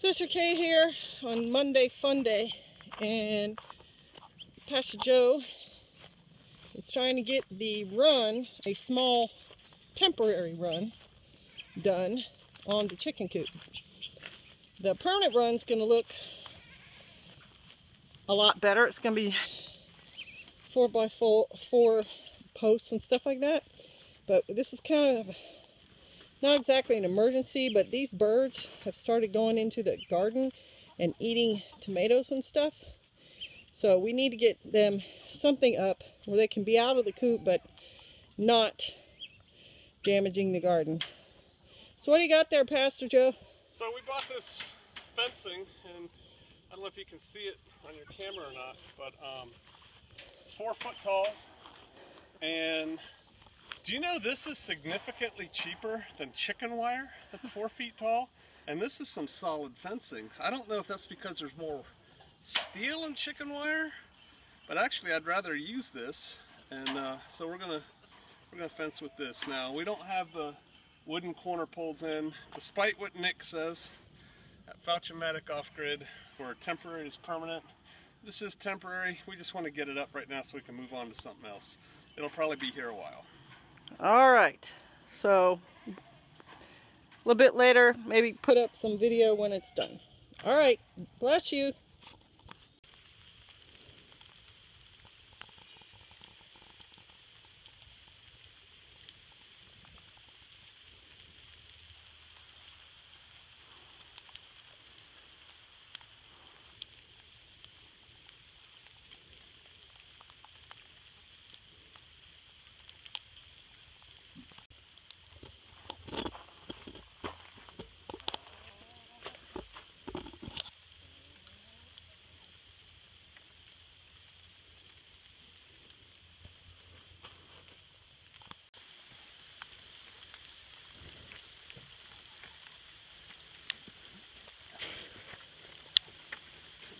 Sister Kate here on Monday Fun Day, and Pastor Joe is trying to get the run, a small temporary run, done on the chicken coop. The permanent run's going to look a lot better. It's going to be 4x4 posts and stuff like that. But this is kind of not exactly an emergency, but these birds have started going into the garden and eating tomatoes and stuff. So we need to get them something up where they can be out of the coop but not damaging the garden. So what do you got there, Pastor Joe? So we bought this fencing, and I don't know if you can see it on your camera or not, but it's 4 foot tall. And do you know this is significantly cheaper than chicken wire that's 4 feet tall? And this is some solid fencing. I don't know if that's because there's more steel in chicken wire, but actually I'd rather use this. And so we're gonna fence with this. Now we don't have the wooden corner poles in, despite what Nick says at Fauci-Matic off-grid, where temporary is permanent. This is temporary. We just want to get it up right now so we can move on to something else. It'll probably be here a while. All right, so a little bit later, maybe put up some video when it's done. All right, bless you.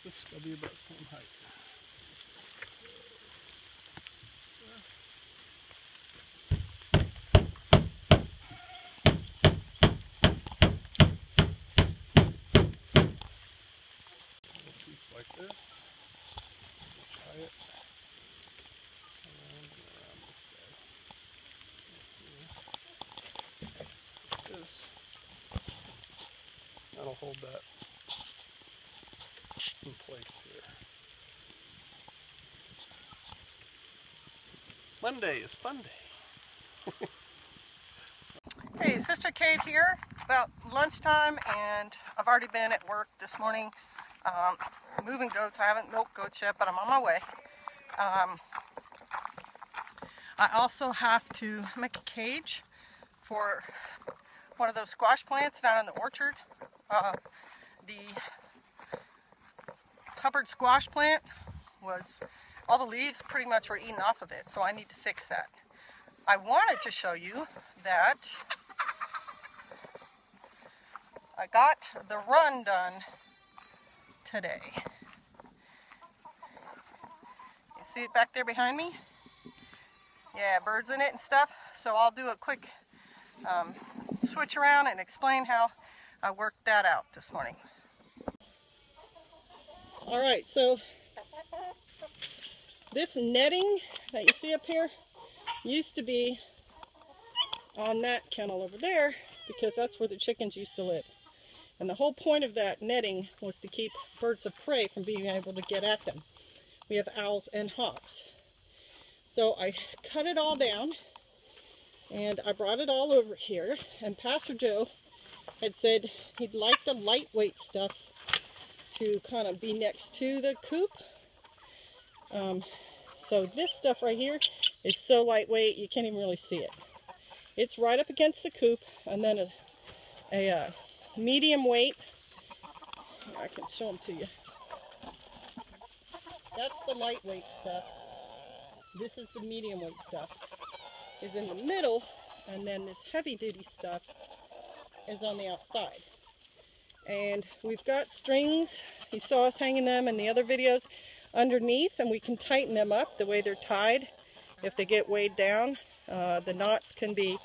This is going to be about the same height. A piece like this. Just tie it around this guy. Like this. That'll hold that in place here. Monday is fun day. Hey, Sister Kate here. It's about lunchtime and I've already been at work this morning moving goats. I haven't milked goats yet, but I'm on my way. I also have to make a cage for one of those squash plants down in the orchard. The Hubbard squash plant was, all the leaves pretty much were eaten off of it, so I need to fix that. I wanted to show you that I got the run done today. You see it back there behind me? Yeah, birds in it and stuff. So I'll do a quick switch around and explain how I worked that out this morning. All right, so this netting that you see up here used to be on that kennel over there because that's where the chickens used to live. And the whole point of that netting was to keep birds of prey from being able to get at them. We have owls and hawks. So I cut it all down and I brought it all over here, and Pastor Joe had said he'd like the lightweight stuff to kind of be next to the coop. So this stuff right here is so lightweight you can't even really see it. It's right up against the coop, and then a medium weight. I can show them to you. That's the lightweight stuff. This is the medium weight stuff. Is in the middle, and then this heavy duty stuff is on the outside. And we've got strings, you saw us hanging them in the other videos, underneath, and we can tighten them up the way they're tied. If they get weighed down, the knots can be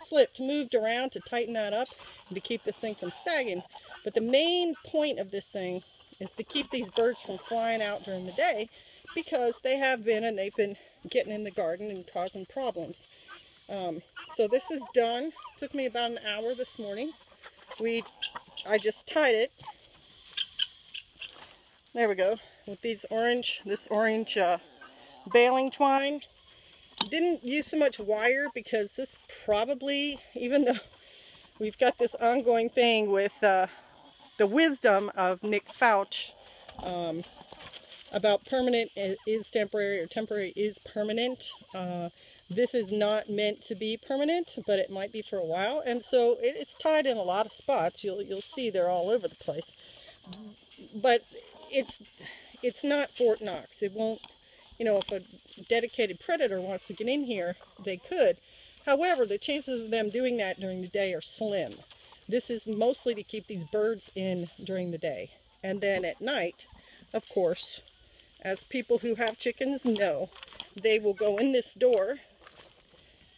slipped, moved around to tighten that up and to keep this thing from sagging. But the main point of this thing is to keep these birds from flying out during the day, because they've been getting in the garden and causing problems. So this is done. Took me about an hour this morning. I just tied it. There we go. With this orange baling twine. Didn't use so much wire because this probably, even though we've got this ongoing thing with the wisdom of Nick Fouch about permanent is temporary or temporary is permanent. This is not meant to be permanent, but it might be for a while, and so it's tied in a lot of spots. You'll see they're all over the place, but it's not Fort Knox. It won't, if a dedicated predator wants to get in here, they could. However, the chances of them doing that during the day are slim. This is mostly to keep these birds in during the day, and then at night, of course, as people who have chickens know, they will go in this door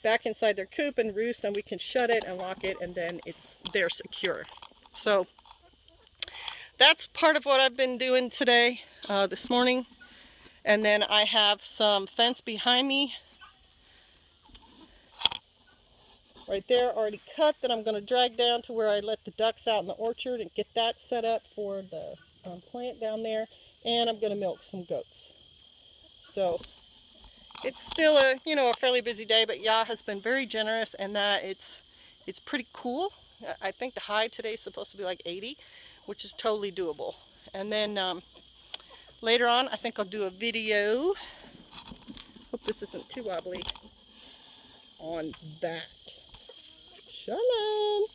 back inside their coop and roost, and we can shut it and lock it, and then they're secure. So that's part of what I've been doing today, this morning. And then I have some fence behind me right there already cut that I'm going to drag down to where I let the ducks out in the orchard and get that set up for the plant down there. And I'm going to milk some goats. So it's still a fairly busy day, but Yah has been very generous, and that it's pretty cool. I think the high today is supposed to be like 80, which is totally doable. And then later on, I think I'll do a video. Hope this isn't too wobbly on that. Shalom.